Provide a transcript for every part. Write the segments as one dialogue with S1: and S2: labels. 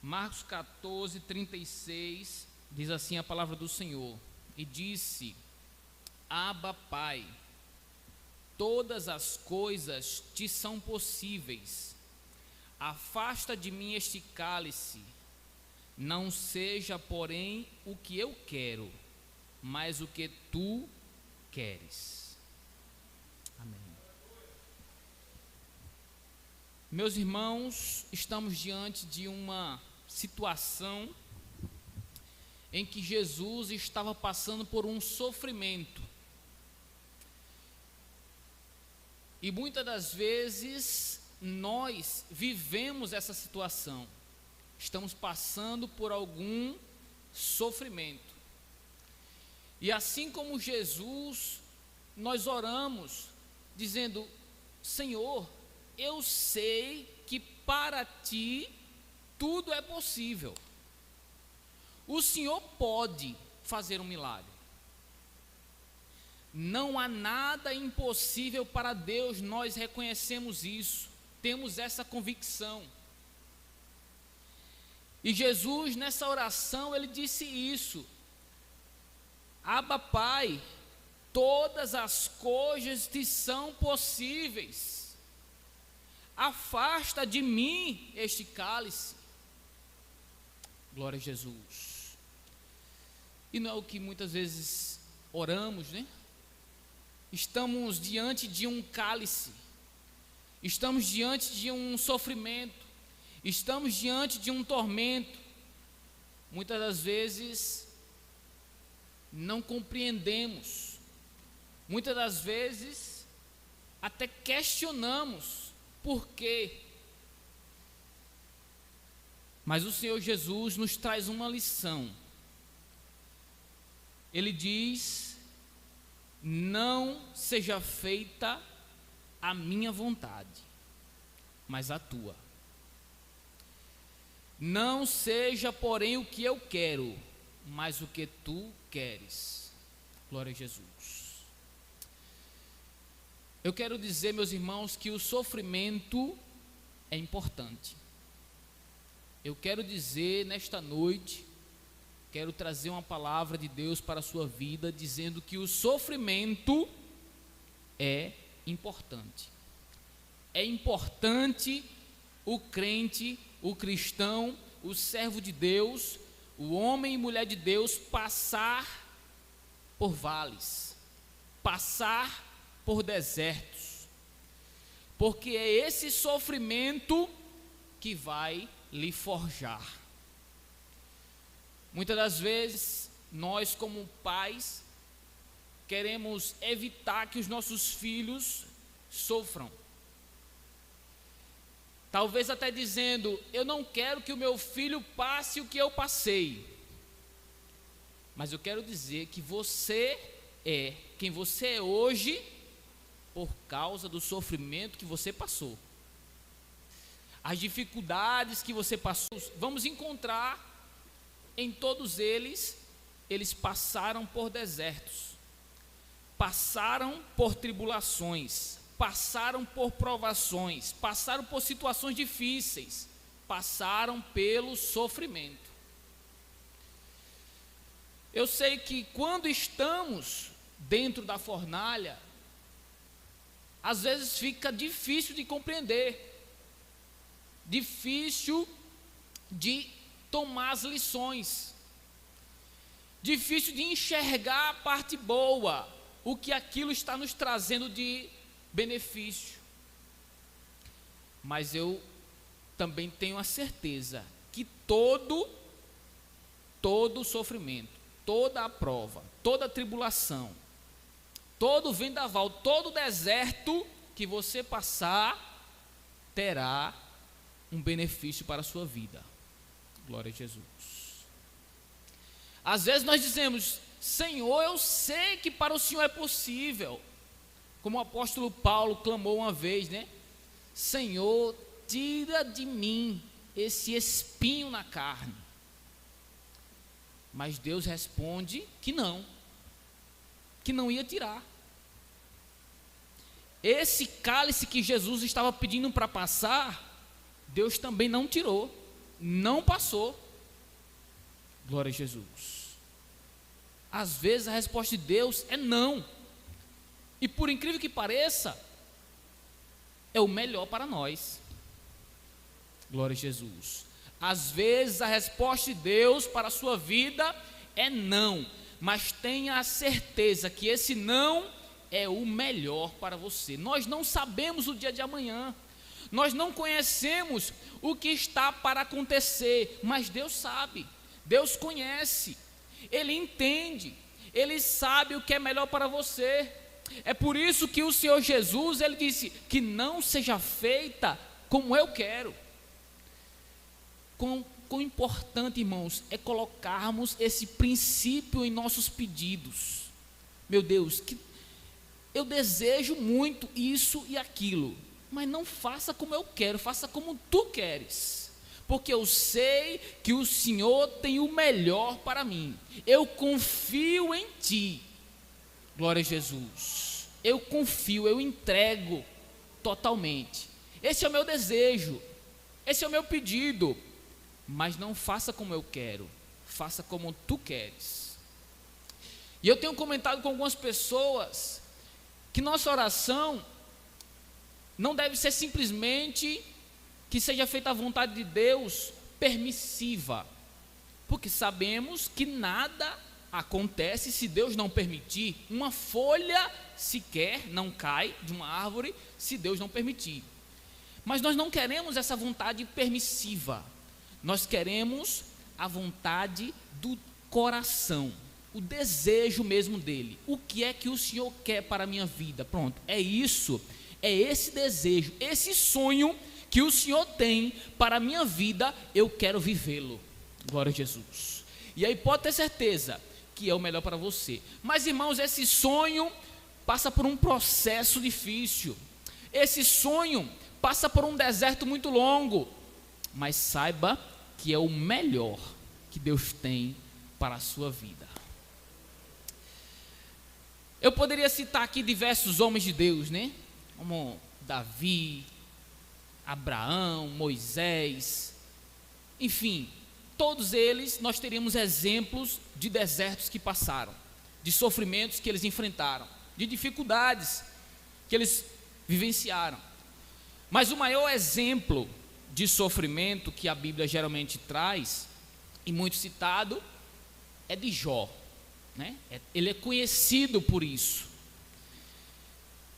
S1: Marcos 14, 36, diz assim a palavra do Senhor: E disse: Abba, Pai, todas as coisas te são possíveis. Afasta de mim este cálice. Não seja, porém, o que eu quero, mas o que tu queres. Amém. Meus irmãos, estamos diante de uma situação em que Jesus estava passando por um sofrimento. E muitas das vezes nós vivemos essa situação. Estamos passando por algum sofrimento. E assim como Jesus, nós oramos dizendo: Senhor, eu sei que para ti tudo é possível. O Senhor pode fazer um milagre. Não há nada impossível para Deus, nós reconhecemos isso, temos essa convicção. E Jesus, nessa oração, ele disse isso: Abba, Pai, todas as coisas te são possíveis. Afasta de mim este cálice. Glória a Jesus. E não é o que muitas vezes oramos, né? Estamos diante de um cálice, estamos diante de um sofrimento, estamos diante de um tormento. Muitas das vezes não compreendemos, muitas das vezes até questionamos por quê. Mas o Senhor Jesus nos traz uma lição. Ele diz: não seja feita a minha vontade, mas a tua. Não seja, porém, o que eu quero, mas o que tu queres. Glória a Jesus. Eu quero dizer, meus irmãos, que o sofrimento é importante. Eu quero dizer nesta noite, quero trazer uma palavra de Deus para a sua vida, dizendo que o sofrimento é importante. É importante o crente, o cristão, o servo de Deus, o homem e mulher de Deus passar por vales, passar por desertos, porque é esse sofrimento que vai lhe forjar. Muitas das vezes, nós como pais, queremos evitar que os nossos filhos sofram. Talvez até dizendo: eu não quero que o meu filho passe o que eu passei. Mas eu quero dizer que você é quem você é hoje por causa do sofrimento que você passou. As dificuldades que você passou, vamos encontrar em todos eles. Eles passaram por desertos, passaram por tribulações, passaram por provações, passaram por situações difíceis, passaram pelo sofrimento. Eu sei que quando estamos dentro da fornalha, às vezes fica difícil de compreender, difícil de tomar as lições, difícil de enxergar a parte boa, o que aquilo está nos trazendo de benefício. Mas eu também tenho a certeza que todo sofrimento, toda a prova, toda a tribulação, todo vendaval, todo deserto que você passar, terá um benefício para a sua vida. Glória a Jesus. Às vezes nós dizemos: Senhor, eu sei que para o Senhor é possível. Como o apóstolo Paulo clamou uma vez, né? Senhor, tira de mim esse espinho na carne. Mas Deus responde que não ia tirar. Esse cálice que Jesus estava pedindo para passar, Deus também não tirou. não passou. Glória a Jesus. Às vezes a resposta de Deus é não. E por incrível que pareça, é o melhor para nós. Glória a Jesus. Às vezes a resposta de Deus para a sua vida é não, mas tenha a certeza que esse não é o melhor para você. Nós não sabemos o dia de amanhã, nós não conhecemos o que está para acontecer, mas Deus sabe, Deus conhece, Ele entende, Ele sabe o que é melhor para você. É por isso que o Senhor Jesus, Ele disse, que não seja feita como eu quero. Quão importante, irmãos, é colocarmos esse princípio em nossos pedidos. Meu Deus, que eu desejo muito isso e aquilo, mas não faça como eu quero, faça como tu queres, porque eu sei que o Senhor tem o melhor para mim. Eu confio em ti. Glória a Jesus. Eu confio, eu entrego totalmente. Esse é o meu desejo, esse é o meu pedido. Mas não faça como eu quero, faça como tu queres. E eu tenho comentado com algumas pessoas que nossa oração não deve ser simplesmente que seja feita a vontade de Deus permissiva, porque sabemos que nada acontece se Deus não permitir. Uma folha sequer não cai de uma árvore se Deus não permitir. Mas nós não queremos essa vontade permissiva. Nós queremos a vontade do coração, o desejo mesmo dele. O que é que o Senhor quer para a minha vida? Pronto, é isso, é esse desejo, esse sonho que o Senhor tem para a minha vida, eu quero vivê-lo. Glória a Jesus. E aí pode ter certeza que é o melhor para você. Mas, irmãos, esse sonho passa por um processo difícil. Esse sonho passa por um deserto muito longo. Mas saiba que é o melhor que Deus tem para a sua vida. Eu poderia citar aqui diversos homens de Deus, né? Como Davi, Abraão, Moisés, enfim, todos eles nós teríamos exemplos de desertos que passaram, de sofrimentos que eles enfrentaram, de dificuldades que eles vivenciaram. Mas o maior exemplo de sofrimento que a Bíblia geralmente traz, e muito citado, é de Jó, né? Ele é conhecido por isso.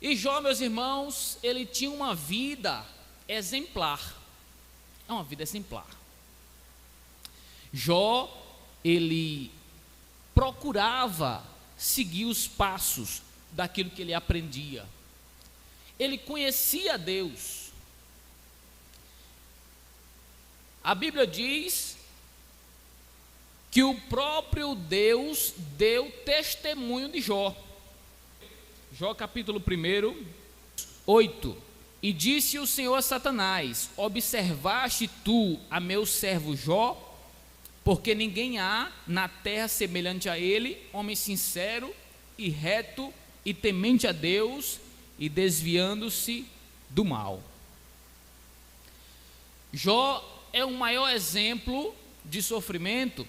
S1: E Jó, meus irmãos, ele tinha uma vida exemplar. É uma vida exemplar. Jó, ele procurava seguir os passos daquilo que ele aprendia. Ele conhecia Deus. A Bíblia diz que o próprio Deus deu testemunho de Jó. Jó capítulo 1, 8. E disse o Senhor a Satanás: observaste tu a meu servo Jó? Porque ninguém há na terra semelhante a ele, homem sincero e reto e temente a Deus e desviando-se do mal. Jó é o maior exemplo de sofrimento,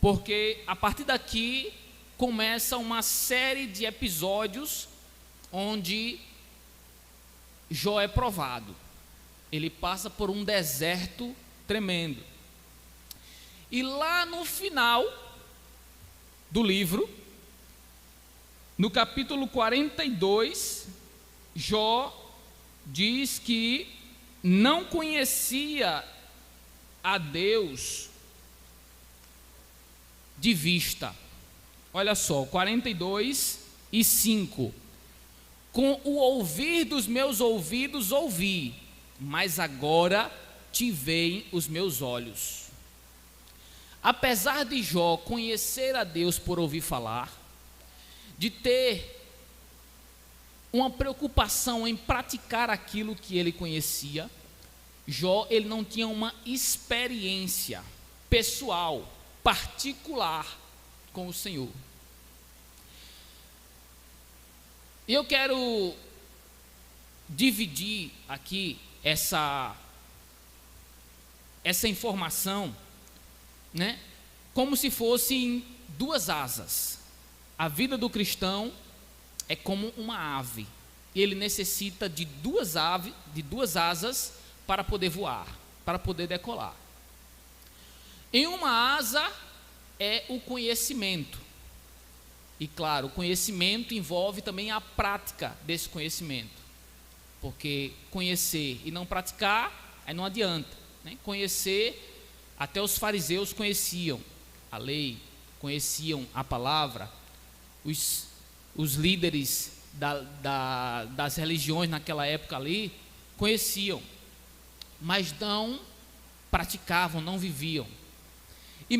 S1: porque a partir daqui começa uma série de episódios onde Jó é provado. Ele passa por um deserto tremendo. E lá no final do livro, no capítulo 42, Jó diz que não conhecia a Deus de vista. Olha só, 42:5. Com o ouvir dos meus ouvidos ouvi, mas agora te veem os meus olhos. Apesar de Jó conhecer a Deus por ouvir falar, de ter uma preocupação em praticar aquilo que ele conhecia, Jó, ele não tinha uma experiência pessoal, particular com o Senhor. E eu quero dividir aqui essa informação, né, como se fossem duas asas. A vida do cristão é como uma ave, e ele necessita de duas asas para poder voar, para poder decolar. Em uma asa é o conhecimento, e claro, o conhecimento envolve também a prática desse conhecimento, porque conhecer e não praticar, aí não adianta, né? Conhecer, até os fariseus conheciam a lei, conheciam a palavra, os líderes das religiões naquela época ali conheciam, mas não praticavam, não viviam. E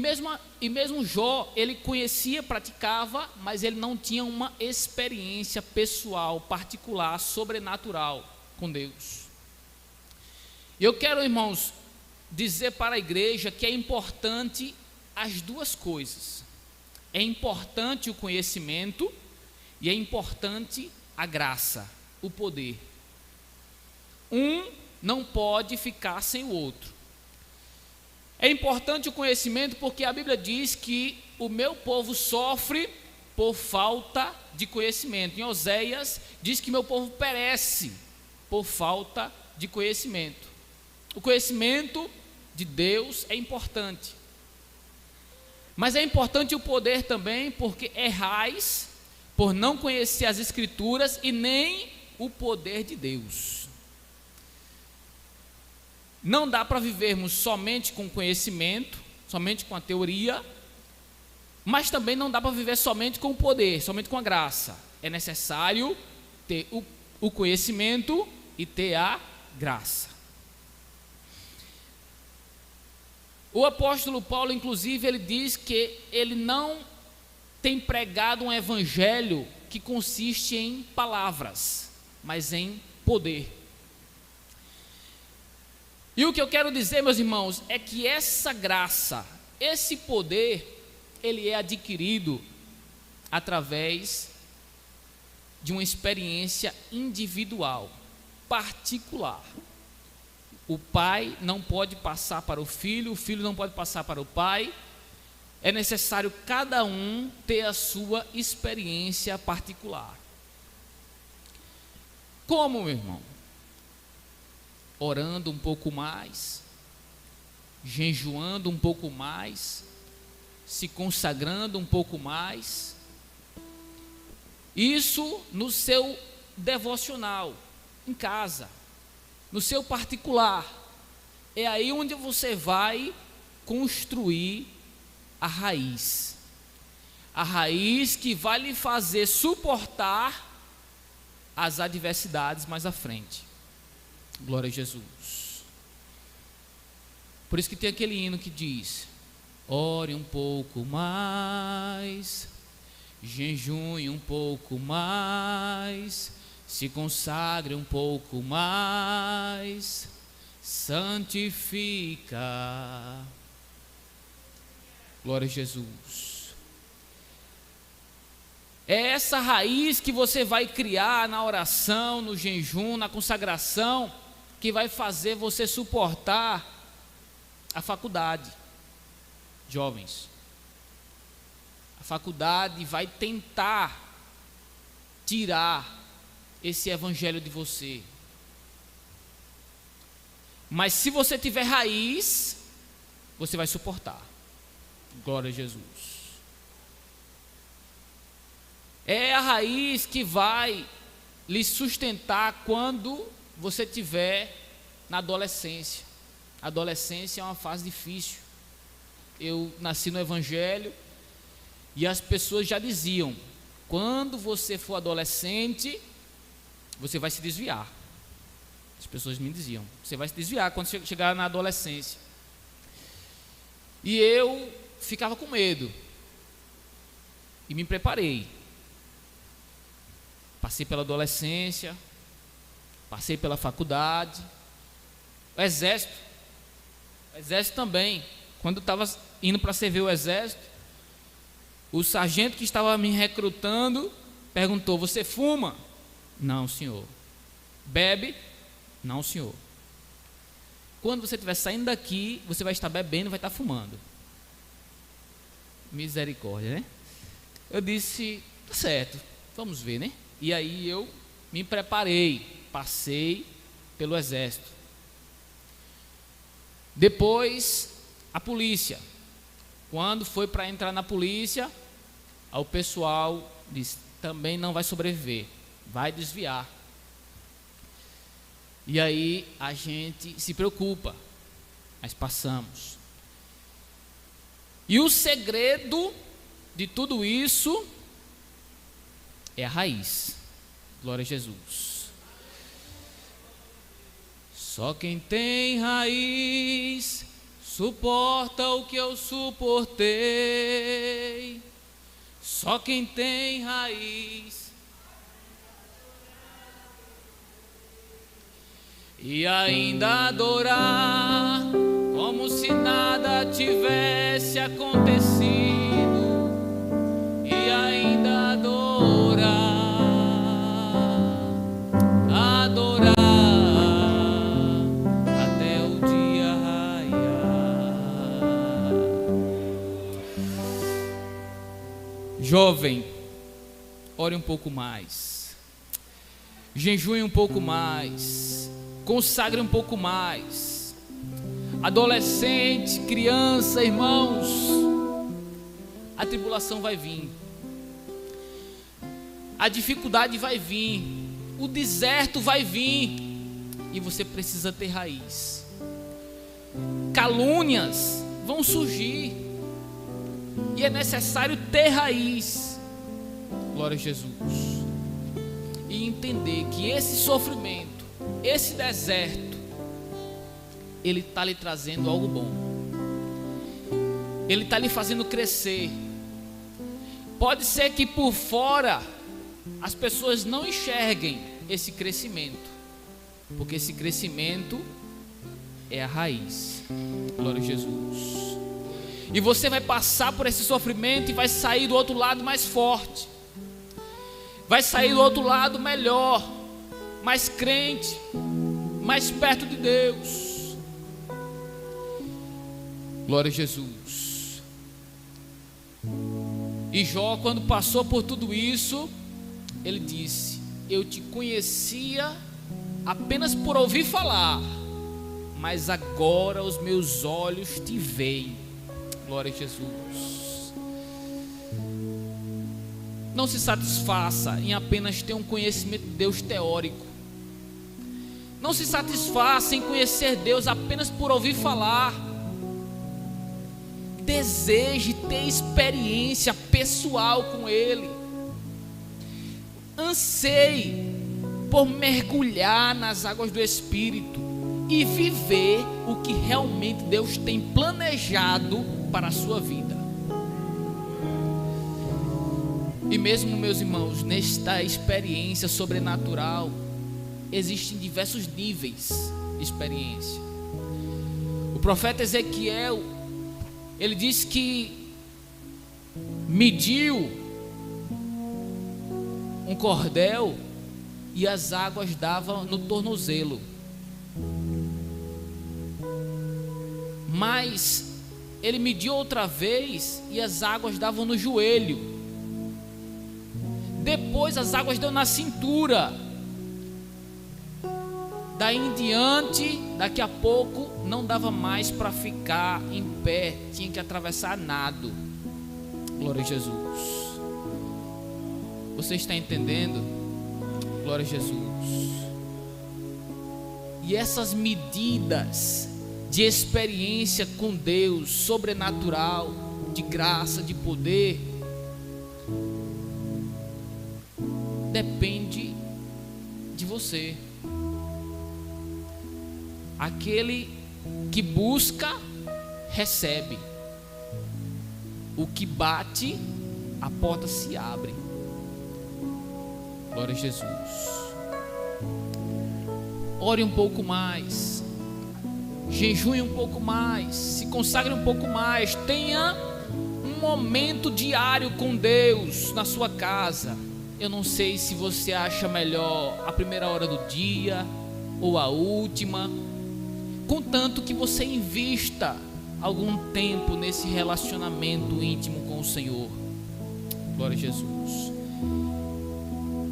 S1: mesmo Jó, ele conhecia, praticava, mas ele não tinha uma experiência pessoal, particular, sobrenatural com Deus. Eu quero, irmãos, dizer para a igreja que é importante as duas coisas. É importante o conhecimento e é importante a graça, o poder. Um não pode ficar sem o outro. É importante o conhecimento porque a Bíblia diz que o meu povo sofre por falta de conhecimento. Em Oséias diz que meu povo perece por falta de conhecimento. O conhecimento de Deus é importante. Mas é importante o poder também, porque errais por não conhecer as Escrituras e nem o poder de Deus. Não dá para vivermos somente com conhecimento, somente com a teoria, mas também não dá para viver somente com o poder, somente com a graça. É necessário ter o conhecimento e ter a graça. O apóstolo Paulo, inclusive, ele diz que ele não tem pregado um evangelho que consiste em palavras, mas em poder. E o que eu quero dizer, meus irmãos, é que essa graça, esse poder, ele é adquirido através de uma experiência individual, particular. O pai não pode passar para o filho não pode passar para o pai. É necessário cada um ter a sua experiência particular. Como, meu irmão? Orando um pouco mais, jejuando um pouco mais, se consagrando um pouco mais. Isso no seu devocional, em casa, no seu particular. É aí onde você vai construir a raiz que vai lhe fazer suportar as adversidades mais à frente. Glória a Jesus. Por isso que tem aquele hino que diz: ore um pouco mais, jejue um pouco mais, se consagre um pouco mais, santifica. Glória a Jesus. É essa raiz que você vai criar na oração, no jejum, na consagração, que vai fazer você suportar a faculdade. Jovens, a faculdade vai tentar tirar esse evangelho de você. Mas se você tiver raiz, você vai suportar. Glória a Jesus. É a raiz que vai lhe sustentar quando você estiver na adolescência. A adolescência é uma fase difícil. Eu nasci no evangelho e as pessoas já diziam: quando você for adolescente, você vai se desviar. As pessoas me diziam: você vai se desviar quando chegar na adolescência. E eu ficava com medo e me preparei. Passei pela adolescência, passei pela faculdade, o exército também. Quando eu estava indo para servir o exército, o sargento que estava me recrutando perguntou: você fuma? Não, senhor. Bebe? Não, senhor. quando você estiver saindo daqui, você vai estar bebendo, vai estar fumando. Misericórdia, né? Eu disse, tá certo, vamos ver, né? E aí eu me preparei, passei pelo exército. Depois, a polícia. Quando foi para entrar na polícia, o pessoal disse, também não vai sobreviver, vai desviar. E aí a gente se preocupa, mas passamos. E o segredo de tudo isso é a raiz. Glória a Jesus. Só quem tem raiz suporta o que eu suportei. Só quem tem raiz e ainda adorar como se nada tivesse acontecido, e ainda adorar até o dia raiar. Jovem, ore um pouco mais, jejue um pouco mais, consagre um pouco mais. Adolescente, criança, irmãos, a tribulação vai vir, a dificuldade vai vir, o deserto vai vir, e você precisa ter raiz. Calúnias vão surgir, e é necessário ter raiz. Glória a Jesus. E entender que esse sofrimento, esse deserto, ele está lhe trazendo algo bom. Ele está lhe fazendo crescer. Pode ser que por fora as pessoas não enxerguem esse crescimento, porque esse crescimento é a raiz. Glória a Jesus. E você vai passar por esse sofrimento e vai sair do outro lado mais forte, vai sair do outro lado melhor, mais crente, mais perto de Deus. Glória a Jesus. E Jó, quando passou por tudo isso, ele disse: eu te conhecia apenas por ouvir falar, mas agora os meus olhos te veem. Glória a Jesus. Não se satisfaça em apenas ter um conhecimento de Deus teórico. Não se satisfaça em conhecer Deus apenas por ouvir falar. Deseje ter experiência pessoal com Ele. Anseie por mergulhar nas águas do Espírito e viver o que realmente Deus tem planejado para a sua vida. E mesmo, meus irmãos, nesta experiência sobrenatural, existem diversos níveis de experiência. O profeta Ezequiel, ele diz que mediu um cordel e as águas davam no tornozelo. Mas ele mediu outra vez e as águas davam no joelho. Depois as águas deu na cintura. Daí em diante, daqui a pouco, não dava mais para ficar em pé, tinha que atravessar nado. Glória a Jesus. Você está entendendo? Glória a Jesus. E essas medidas de experiência com Deus, sobrenatural, de graça, de poder, depende de você. Aquele que busca, recebe. O que bate, a porta se abre. Glória a Jesus. Ore um pouco mais, jejue um pouco mais, se consagre um pouco mais, tenha um momento diário com Deus na sua casa. Eu não sei se você acha melhor a primeira hora do dia ou a última. contanto que você invista algum tempo nesse relacionamento íntimo com o Senhor. Glória a Jesus.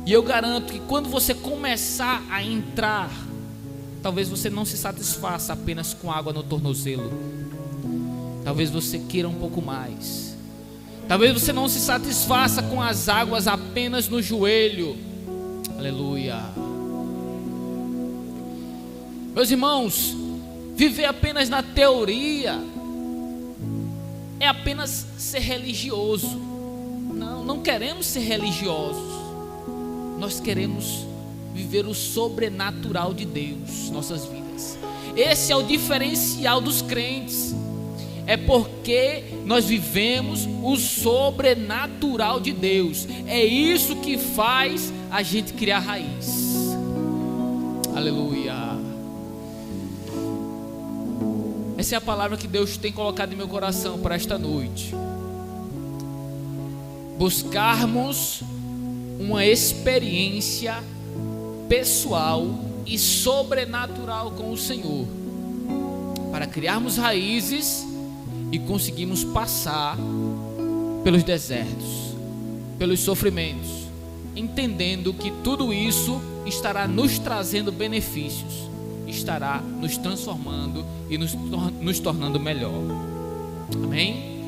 S1: E eu garanto que quando você começar a entrar, talvez você não se satisfaça apenas com água no tornozelo. Talvez você queira um pouco mais. Talvez você não se satisfaça com as águas apenas no joelho. Aleluia. Meus irmãos, viver apenas na teoria é apenas ser religioso. Não queremos ser religiosos. Nós queremos viver o sobrenatural de Deus em nossas vidas. Esse é o diferencial dos crentes. É porque nós vivemos o sobrenatural de Deus. É isso que faz a gente criar raiz. Aleluia. Essa é a palavra que Deus tem colocado em meu coração para esta noite. Buscarmos uma experiência pessoal e sobrenatural com o Senhor, para criarmos raízes e conseguirmos passar pelos desertos, pelos sofrimentos, entendendo que tudo isso estará nos trazendo benefícios, estará nos transformando e nos tornando melhor. Amém?